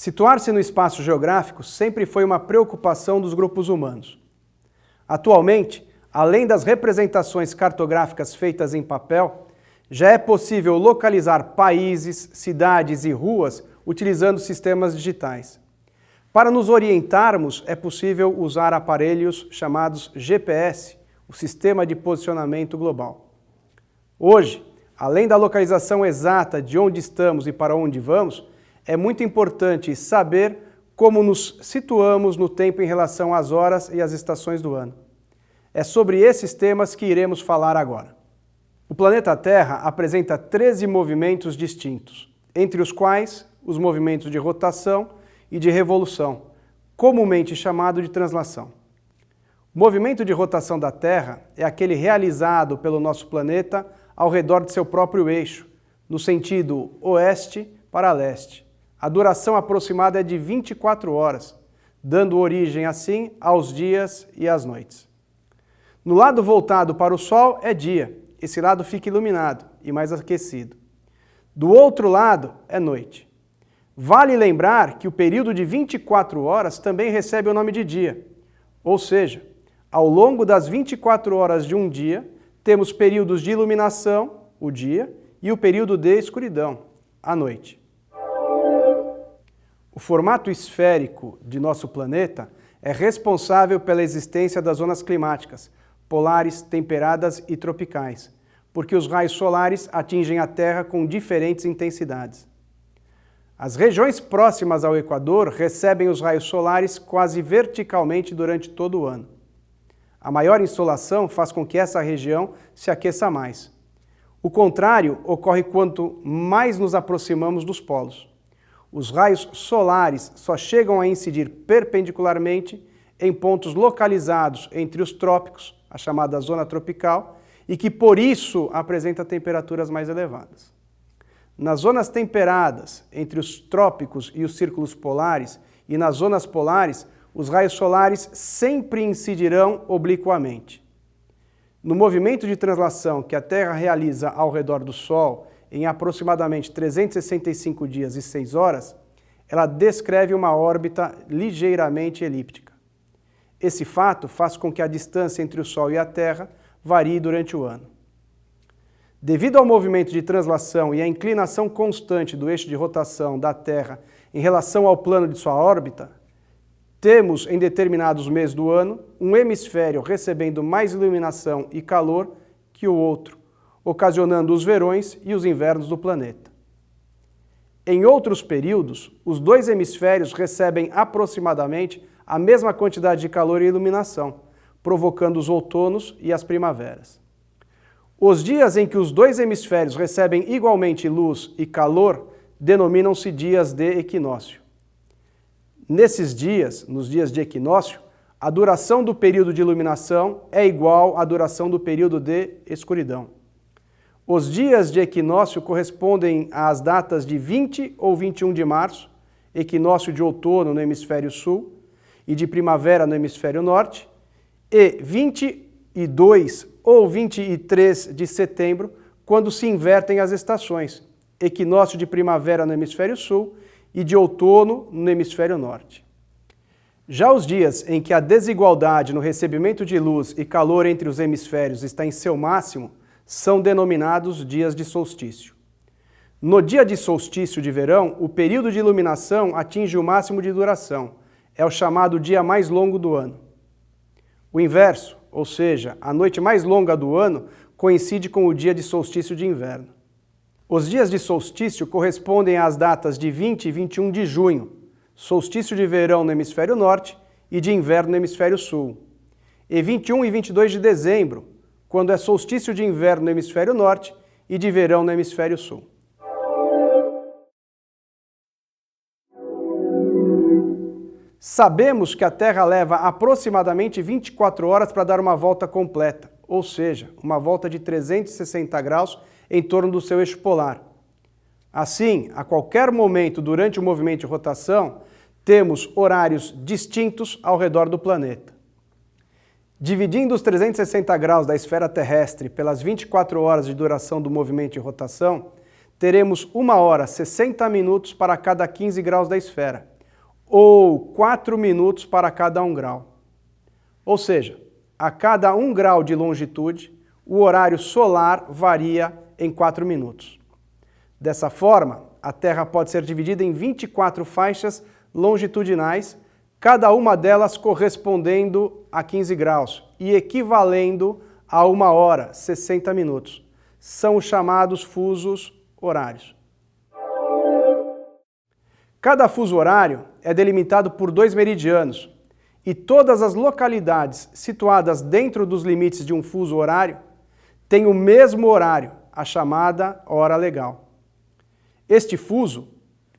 Situar-se no espaço geográfico sempre foi uma preocupação dos grupos humanos. Atualmente, além das representações cartográficas feitas em papel, já é possível localizar países, cidades e ruas utilizando sistemas digitais. Para nos orientarmos, é possível usar aparelhos chamados GPS, o Sistema de Posicionamento Global. Hoje, além da localização exata de onde estamos e para onde vamos, é muito importante saber como nos situamos no tempo em relação às horas e às estações do ano. É sobre esses temas que iremos falar agora. O planeta Terra apresenta 13 movimentos distintos, entre os quais os movimentos de rotação e de revolução, comumente chamado de translação. O movimento de rotação da Terra é aquele realizado pelo nosso planeta ao redor de seu próprio eixo, no sentido oeste para leste. A duração aproximada é de 24 horas, dando origem assim aos dias e às noites. No lado voltado para o Sol é dia, esse lado fica iluminado e mais aquecido. Do outro lado é noite. Vale lembrar que o período de 24 horas também recebe o nome de dia, ou seja, ao longo das 24 horas de um dia, temos períodos de iluminação, o dia, e o período de escuridão, a noite. O formato esférico de nosso planeta é responsável pela existência das zonas climáticas, polares, temperadas e tropicais, porque os raios solares atingem a Terra com diferentes intensidades. As regiões próximas ao Equador recebem os raios solares quase verticalmente durante todo o ano. A maior insolação faz com que essa região se aqueça mais. O contrário ocorre quanto mais nos aproximamos dos polos. Os raios solares só chegam a incidir perpendicularmente em pontos localizados entre os trópicos, a chamada zona tropical, e que por isso apresenta temperaturas mais elevadas. Nas zonas temperadas, entre os trópicos e os círculos polares, e nas zonas polares, os raios solares sempre incidirão obliquamente. No movimento de translação que a Terra realiza ao redor do Sol, em aproximadamente 365 dias e 6 horas, ela descreve uma órbita ligeiramente elíptica. Esse fato faz com que a distância entre o Sol e a Terra varie durante o ano. Devido ao movimento de translação e à inclinação constante do eixo de rotação da Terra em relação ao plano de sua órbita, temos, em determinados meses do ano, um hemisfério recebendo mais iluminação e calor que o outro, ocasionando os verões e os invernos do planeta. Em outros períodos, os dois hemisférios recebem aproximadamente a mesma quantidade de calor e iluminação, provocando os outonos e as primaveras. Os dias em que os dois hemisférios recebem igualmente luz e calor denominam-se dias de equinócio. Nesses dias, nos dias de equinócio, a duração do período de iluminação é igual à duração do período de escuridão. Os dias de equinócio correspondem às datas de 20 ou 21 de março, equinócio de outono no hemisfério sul e de primavera no hemisfério norte, e 22 ou 23 de setembro, quando se invertem as estações, equinócio de primavera no hemisfério sul e de outono no hemisfério norte. Já os dias em que a desigualdade no recebimento de luz e calor entre os hemisférios está em seu máximo são denominados dias de solstício. No dia de solstício de verão, o período de iluminação atinge o máximo de duração. É o chamado dia mais longo do ano. O inverso, ou seja, a noite mais longa do ano, coincide com o dia de solstício de inverno. Os dias de solstício correspondem às datas de 20 e 21 de junho, solstício de verão no hemisfério norte e de inverno no hemisfério sul, e 21 e 22 de dezembro, quando é solstício de inverno no hemisfério norte e de verão no hemisfério sul. Sabemos que a Terra leva aproximadamente 24 horas para dar uma volta completa, ou seja, uma volta de 360 graus em torno do seu eixo polar. Assim, a qualquer momento durante o movimento de rotação, temos horários distintos ao redor do planeta. Dividindo os 360 graus da esfera terrestre pelas 24 horas de duração do movimento de rotação, teremos 1 hora 60 minutos para cada 15 graus da esfera, ou 4 minutos para cada 1 grau. Ou seja, a cada 1 grau de longitude, o horário solar varia em 4 minutos. Dessa forma, a Terra pode ser dividida em 24 faixas longitudinais, cada uma delas correspondendo a 15 graus e equivalendo a 1 hora, 60 minutos. São os chamados fusos horários. Cada fuso horário é delimitado por 2 meridianos e todas as localidades situadas dentro dos limites de um fuso horário têm o mesmo horário, a chamada hora legal. Este fuso,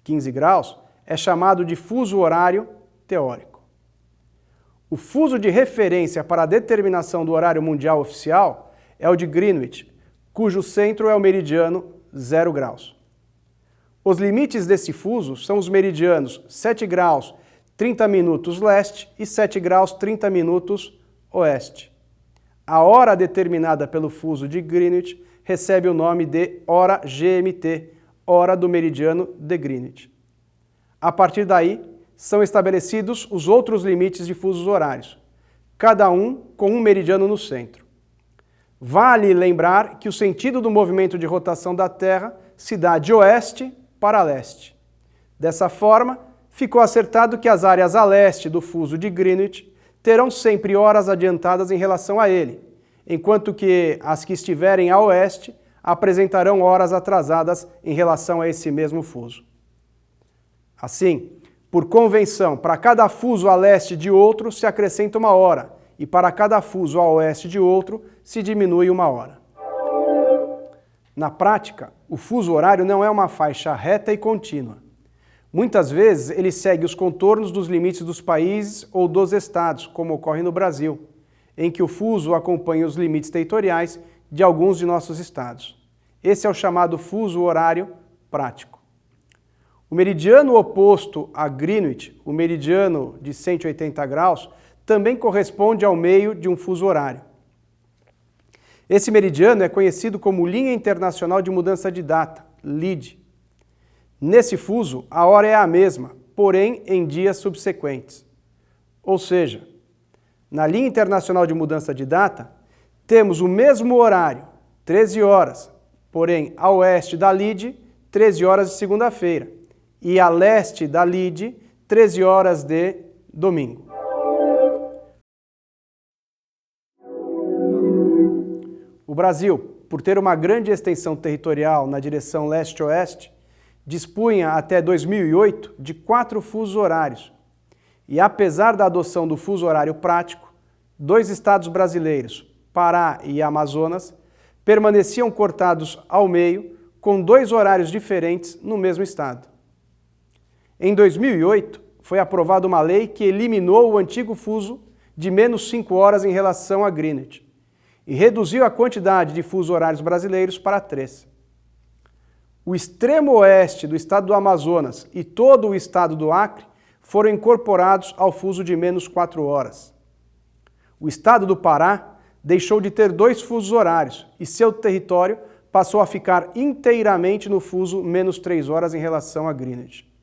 15 graus, é chamado de fuso horário teórico. O fuso de referência para a determinação do horário mundial oficial é o de Greenwich, cujo centro é o meridiano 0 graus. Os limites desse fuso são os meridianos 7 graus 30 minutos leste e 7 graus 30 minutos oeste. A hora determinada pelo fuso de Greenwich recebe o nome de hora GMT, hora do meridiano de Greenwich. A partir daí, são estabelecidos os outros limites de fusos horários, cada um com um meridiano no centro. Vale lembrar que o sentido do movimento de rotação da Terra se dá de oeste para leste. Dessa forma, ficou acertado que as áreas a leste do fuso de Greenwich terão sempre horas adiantadas em relação a ele, enquanto que as que estiverem a oeste apresentarão horas atrasadas em relação a esse mesmo fuso. Assim, por convenção, para cada fuso a leste de outro se acrescenta 1 hora, e para cada fuso a oeste de outro se diminui 1 hora. Na prática, o fuso horário não é uma faixa reta e contínua. Muitas vezes ele segue os contornos dos limites dos países ou dos estados, como ocorre no Brasil, em que o fuso acompanha os limites territoriais de alguns de nossos estados. Esse é o chamado fuso horário prático. O meridiano oposto a Greenwich, o meridiano de 180 graus, também corresponde ao meio de um fuso horário. Esse meridiano é conhecido como Linha Internacional de Mudança de Data, LID. Nesse fuso, a hora é a mesma, porém em dias subsequentes. Ou seja, na Linha Internacional de Mudança de Data, temos o mesmo horário, 13 horas, porém a oeste da LID, 13 horas de segunda-feira, e a leste da LID, 13 horas de domingo. O Brasil, por ter uma grande extensão territorial na direção leste-oeste, dispunha até 2008 de 4 fusos horários. E apesar da adoção do fuso horário prático, 2 estados brasileiros, Pará e Amazonas, permaneciam cortados ao meio com 2 horários diferentes no mesmo estado. Em 2008, foi aprovada uma lei que eliminou o antigo fuso de menos 5 horas em relação a Greenwich e reduziu a quantidade de fusos horários brasileiros para 3. O extremo oeste do estado do Amazonas e todo o estado do Acre foram incorporados ao fuso de menos 4 horas. O estado do Pará deixou de ter 2 fusos horários e seu território passou a ficar inteiramente no fuso menos 3 horas em relação a Greenwich.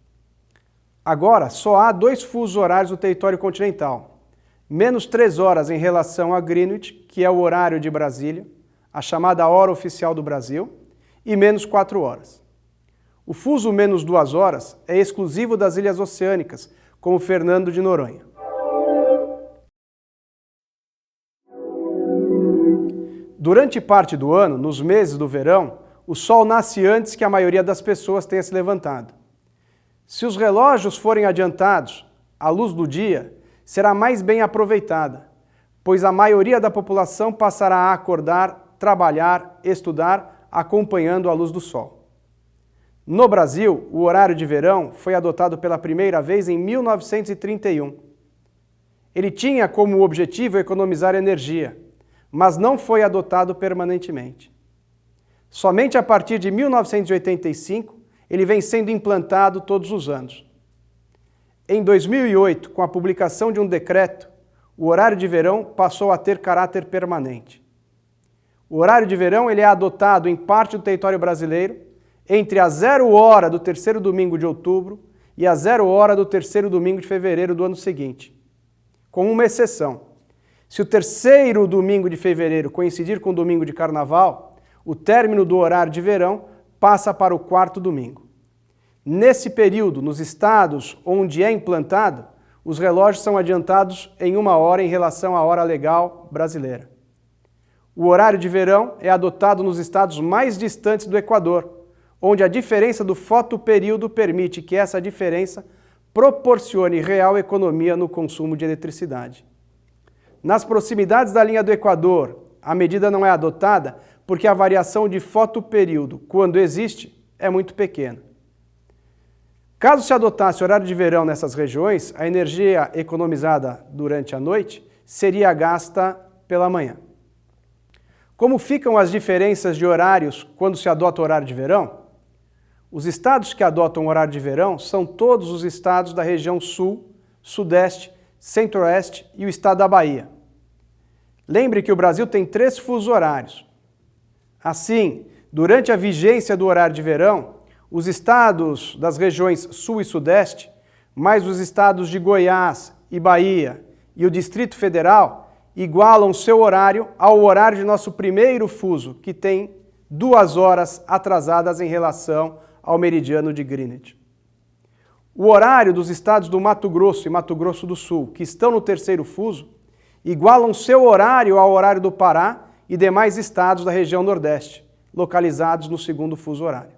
Agora, só há 2 fusos horários no território continental. Menos 3 horas em relação a Greenwich, que é o horário de Brasília, a chamada hora oficial do Brasil, e menos 4 horas. O fuso menos 2 horas é exclusivo das ilhas oceânicas, como Fernando de Noronha. Durante parte do ano, nos meses do verão, o sol nasce antes que a maioria das pessoas tenha se levantado. Se os relógios forem adiantados, a luz do dia será mais bem aproveitada, pois a maioria da população passará a acordar, trabalhar, estudar, acompanhando a luz do sol. No Brasil, o horário de verão foi adotado pela primeira vez em 1931. Ele tinha como objetivo economizar energia, mas não foi adotado permanentemente. Somente a partir de 1985, ele vem sendo implantado todos os anos. Em 2008, com a publicação de um decreto, o horário de verão passou a ter caráter permanente. O horário de verão ele é adotado em parte do território brasileiro entre a 0 hora do terceiro domingo de outubro e às 0 hora do terceiro domingo de fevereiro do ano seguinte, com uma exceção. Se o terceiro domingo de fevereiro coincidir com o domingo de carnaval, o término do horário de verão passa para o quarto domingo. Nesse período, nos estados onde é implantado, os relógios são adiantados em 1 hora em relação à hora legal brasileira. O horário de verão é adotado nos estados mais distantes do Equador, onde a diferença do fotoperíodo permite que essa diferença proporcione real economia no consumo de eletricidade. Nas proximidades da linha do Equador, a medida não é adotada porque a variação de fotoperíodo, quando existe, é muito pequena. Caso se adotasse o horário de verão nessas regiões, a energia economizada durante a noite seria gasta pela manhã. Como ficam as diferenças de horários quando se adota o horário de verão? Os estados que adotam o horário de verão são todos os estados da região sul, sudeste, centro-oeste e o estado da Bahia. Lembre que o Brasil tem 3 fusos horários. Assim, durante a vigência do horário de verão, os estados das regiões sul e sudeste, mais os estados de Goiás e Bahia e o Distrito Federal, igualam seu horário ao horário de nosso primeiro fuso, que tem 2 horas atrasadas em relação ao meridiano de Greenwich. O horário dos estados do Mato Grosso e Mato Grosso do Sul, que estão no terceiro fuso, igualam seu horário ao horário do Pará e demais estados da região Nordeste, localizados no segundo fuso horário.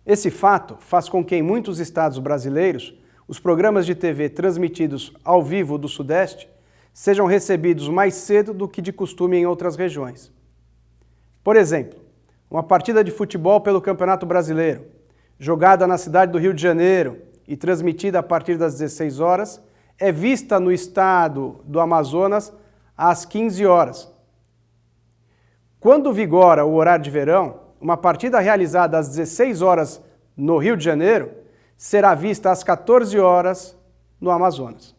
Esse fato faz com que em muitos estados brasileiros os programas de TV transmitidos ao vivo do Sudeste sejam recebidos mais cedo do que de costume em outras regiões. Por exemplo, uma partida de futebol pelo Campeonato Brasileiro, jogada na cidade do Rio de Janeiro e transmitida a partir das 16 horas, é vista no estado do Amazonas às 15 horas. Quando vigora o horário de verão, uma partida realizada às 16 horas no Rio de Janeiro será vista às 14 horas no Amazonas.